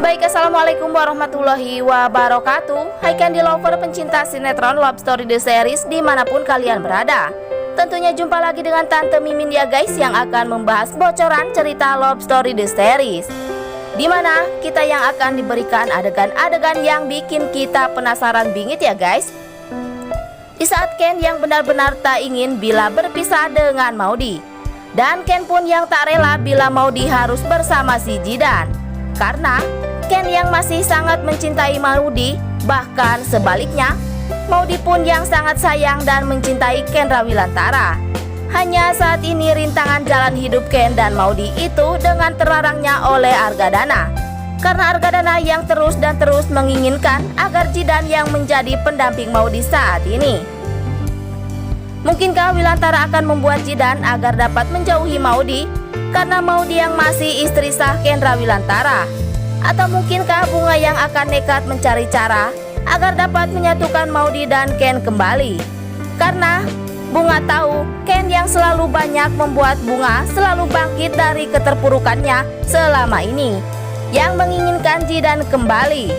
Baik, assalamualaikum warahmatullahi wabarakatuh. Hai Candy lover pencinta sinetron Love Story The Series dimanapun kalian berada. Tentunya jumpa lagi dengan Tante Mimin ya guys, yang akan membahas bocoran cerita Love Story The Series, dimana kita yang akan diberikan adegan-adegan yang bikin kita penasaran bingit ya guys. Di saat Ken yang benar-benar tak ingin bila berpisah dengan Maudy, dan Ken pun yang tak rela bila Maudy harus bersama si Jidan. Karena Ken yang masih sangat mencintai Maudy, bahkan sebaliknya Maudy pun yang sangat sayang dan mencintai Ken Rawilantara. Hanya saat ini rintangan jalan hidup Ken dan Maudy itu dengan terlarangnya oleh Argadana. Karena Argadana yang terus menginginkan agar Jidan yang menjadi pendamping Maudy saat ini. Mungkinkah Wilantara akan membuat Jidan agar dapat menjauhi Maudy karena Maudy yang masih istri sah Ken Rawilantara? Atau mungkinkah Bunga yang akan nekat mencari cara agar dapat menyatukan Maudy dan Ken kembali? Karena Bunga tahu Ken yang selalu banyak membuat Bunga selalu bangkit dari keterpurukannya selama ini, yang menginginkan Jidan kembali.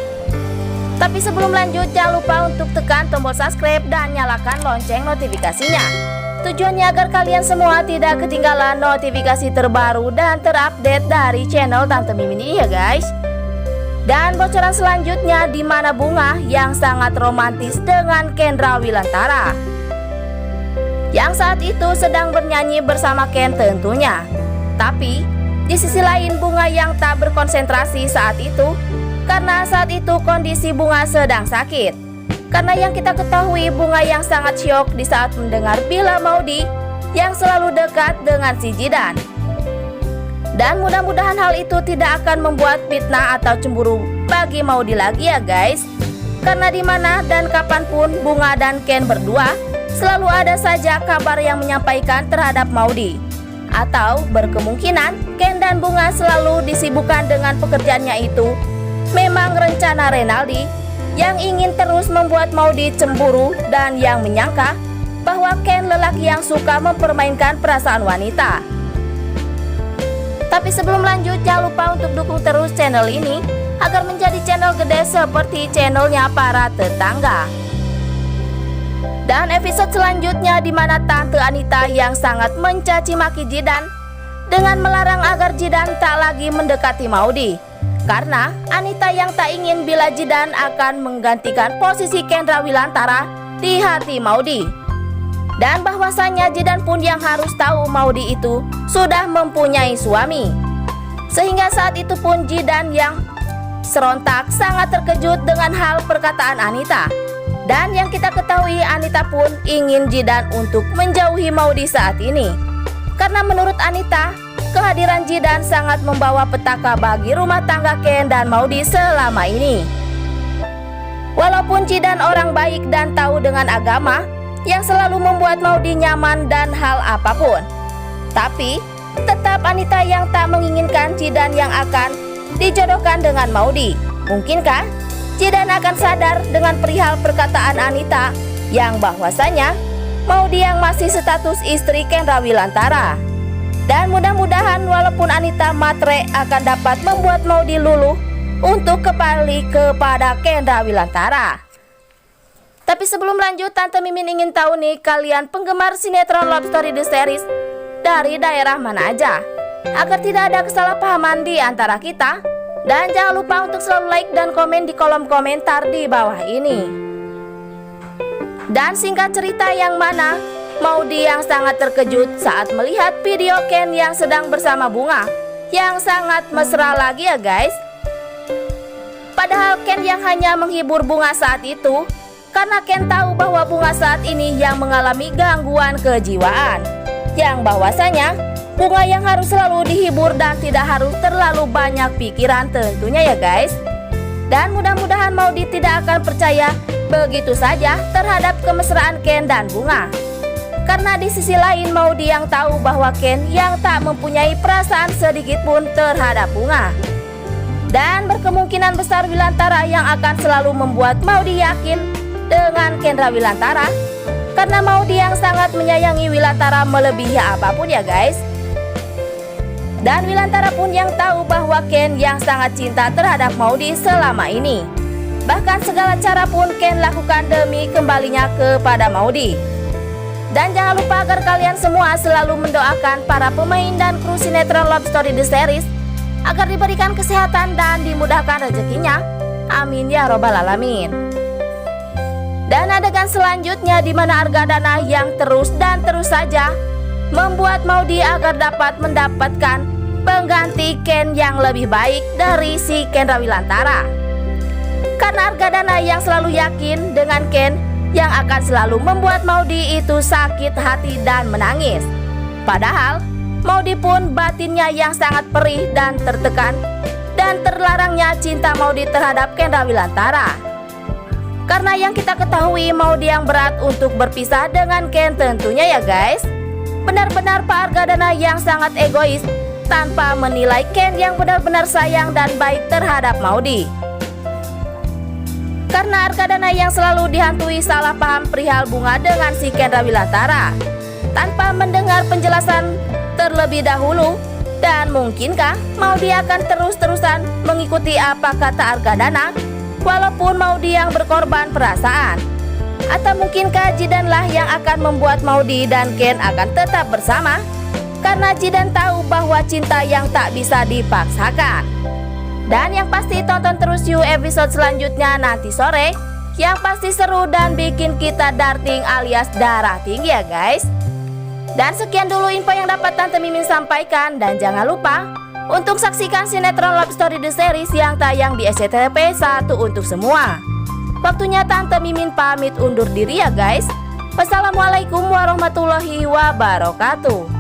Tapi sebelum lanjut, jangan lupa untuk tekan tombol subscribe dan nyalakan lonceng notifikasinya. Tujuannya agar kalian semua tidak ketinggalan notifikasi terbaru dan terupdate dari channel Tante Mimin ini ya guys. Dan bocoran selanjutnya di mana Bunga yang sangat romantis dengan Ken Rawilantara, yang saat itu sedang bernyanyi bersama Ken tentunya. Tapi di sisi lain Bunga yang tak berkonsentrasi saat itu, karena saat itu kondisi Bunga sedang sakit. Karena yang kita ketahui Bunga yang sangat syok di saat mendengar bila Maudy yang selalu dekat dengan si Jidan. Dan mudah-mudahan hal itu tidak akan membuat fitnah atau cemburu bagi Maudy lagi ya guys. Karena dimana dan kapanpun Bunga dan Ken berdua selalu ada saja kabar yang menyampaikan terhadap Maudy. Atau berkemungkinan Ken dan Bunga selalu disibukkan dengan pekerjaannya itu memang rencana Renaldi yang ingin terus membuat Maudy cemburu dan yang menyangka bahwa Ken lelaki yang suka mempermainkan perasaan wanita. Tapi sebelum lanjut, jangan lupa untuk dukung terus channel ini agar menjadi channel gede seperti channelnya para tetangga. Dan episode selanjutnya di mana Tante Anita yang sangat mencaci maki Jidan dengan melarang agar Jidan tak lagi mendekati Maudy. Karena Anita yang tak ingin bila Jidan akan menggantikan posisi Ken Rawilantara di hati Maudy. Dan bahwasanya Jidan pun yang harus tahu Maudy itu sudah mempunyai suami. Sehingga saat itu pun Jidan yang serontak sangat terkejut dengan hal perkataan Anita. Dan yang kita ketahui Anita pun ingin Jidan untuk menjauhi Maudy saat ini. Karena menurut Anita, kehadiran Jidan sangat membawa petaka bagi rumah tangga Ken dan Maudy selama ini. Walaupun Jidan orang baik dan tahu dengan agama yang selalu membuat Maudy nyaman dan hal apapun, tapi tetap Anita yang tak menginginkan Jidan yang akan dijodohkan dengan Maudy. Mungkinkah Jidan akan sadar dengan perihal perkataan Anita yang bahwasanya Maudy yang masih status istri Ken Rawilantara? Dan mudah-mudahan walaupun Anita matre akan dapat membuat Maudy luluh untuk kembali kepada Ken Rawilantara. Tapi sebelum lanjut, Tante Mimin ingin tahu nih, kalian penggemar sinetron Love Story The Series dari daerah mana aja, agar tidak ada kesalahpahaman di antara kita. Dan jangan lupa untuk selalu like dan komen di kolom komentar di bawah ini. Dan singkat cerita yang mana Maudy yang sangat terkejut saat melihat video Ken yang sedang bersama Bunga yang sangat mesra lagi ya guys. Padahal Ken yang hanya menghibur Bunga saat itu, karena Ken tahu bahwa Bunga saat ini yang mengalami gangguan kejiwaan, yang bahwasanya Bunga yang harus selalu dihibur dan tidak harus terlalu banyak pikiran tentunya ya guys. Dan mudah-mudahan Maudy tidak akan percaya begitu saja terhadap kemesraan Ken dan Bunga. Karena di sisi lain Maudy yang tahu bahwa Ken yang tak mempunyai perasaan sedikit pun terhadap Bunga. Dan berkemungkinan besar Wilantara yang akan selalu membuat Maudy yakin dengan Ken Rawilantara. Karena Maudy yang sangat menyayangi Wilantara melebihi apapun ya guys. Dan Wilantara pun yang tahu bahwa Ken yang sangat cinta terhadap Maudy selama ini. Bahkan segala cara pun Ken lakukan demi kembalinya kepada Maudy. Dan jangan lupa agar kalian semua selalu mendoakan para pemain dan kru sinetron Love Story The Series agar diberikan kesehatan dan dimudahkan rezekinya. Amin ya robbal alamin. Dan adegan selanjutnya di mana Argadana yang terus dan terus saja membuat Maudy agar dapat mendapatkan pengganti Ken yang lebih baik dari si Kendra Wilantara. Karena Argadana yang selalu yakin dengan Ken yang akan selalu membuat Maudy itu sakit hati dan menangis. Padahal Maudy pun batinnya yang sangat perih dan tertekan dan terlarangnya cinta Maudy terhadap Kendra Wilantara. Karena yang kita ketahui Maudy yang berat untuk berpisah dengan Ken tentunya ya guys. Benar-benar Pak Argadana yang sangat egois tanpa menilai Ken yang benar-benar sayang dan baik terhadap Maudy. Karena Argadana yang selalu dihantui salah paham perihal bunga dengan si Kendra Wilantara tanpa mendengar penjelasan terlebih dahulu. Dan mungkinkah Maudy akan terus-terusan mengikuti apa kata Argadana walaupun Maudy yang berkorban perasaan? Atau mungkinkah Jidanlah yang akan membuat Maudy dan Ken akan tetap bersama? Karena Jidan tahu bahwa cinta yang tak bisa dipaksakan. Dan yang pasti tonton terus yuk episode selanjutnya nanti sore, yang pasti seru dan bikin kita darting alias darah tinggi ya guys. Dan sekian dulu info yang dapat Tante Mimin sampaikan. Dan jangan lupa untuk saksikan sinetron Love Story The Series yang tayang di SCTV 1 untuk semua. Waktunya Tante Mimin pamit undur diri ya guys. Wassalamualaikum warahmatullahi wabarakatuh.